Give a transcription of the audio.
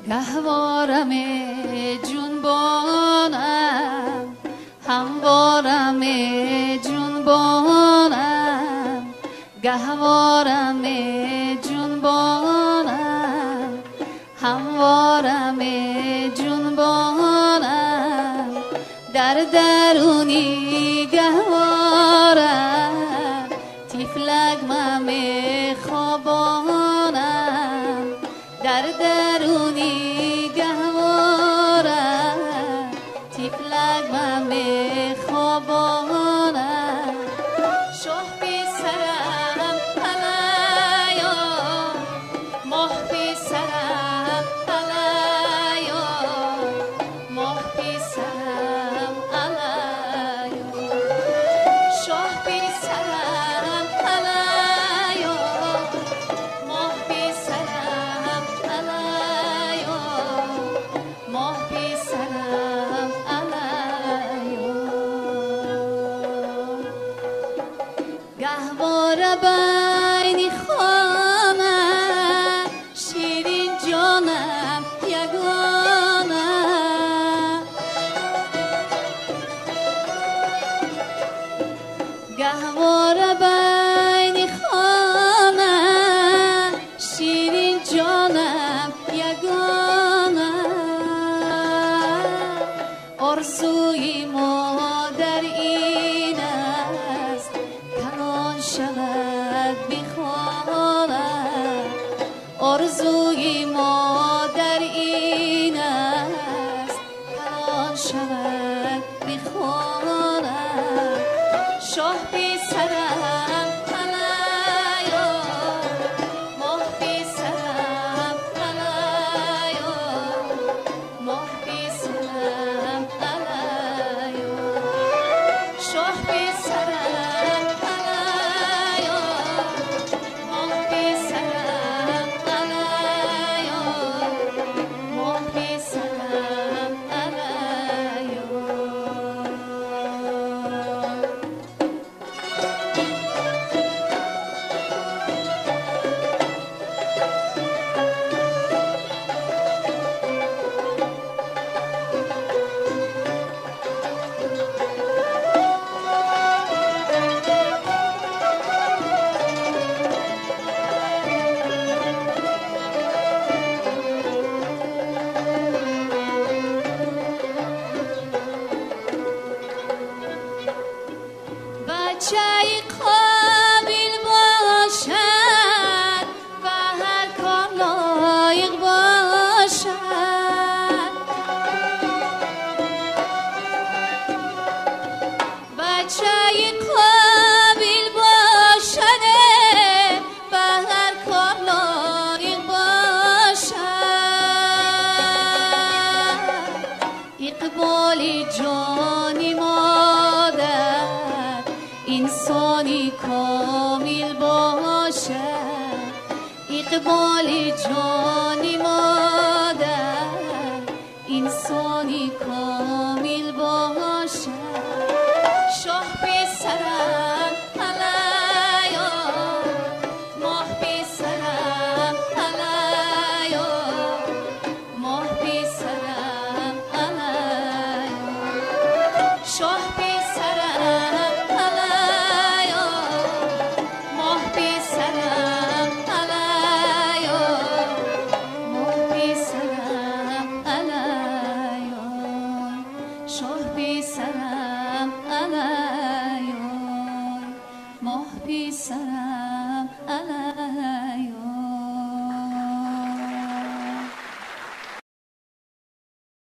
گهوارم جنبانم، هموارم جنبانم، گهوارم جنبانم، هموارم جنبانم، در درونی گهوارم، تیفلک مم خوابانم، در درونی گهوارم، تیفلک مم خوابانم، شاه بی سرم علایا، ماه بی سرم علایا، ماه بی سرم علایا، شاه بی سرم علایا، ماه بی سرم علایا، ماه بی سرم علایا، گهواره بین خانم، شیرین جانم یگانه، گهواره بین خانم، شیرین جانم یگانه، آرزوی ما در این است کنون شود بی خانه، آرزوی ما در این است کنون شود بی خانه، شاه بی سرم علایا، ماه بی سرم علایا، ماه بی سرم علایا، شاه بی سرم علایا، ماه بی سرم علایا، ماه بی سرم علایا. بچه قابل باشد و هر کار لایق باشد، بچه قابل باشد و هر کار لایق باشد، اقبال جانی مادر انسانی کامل باشد، اقبال جان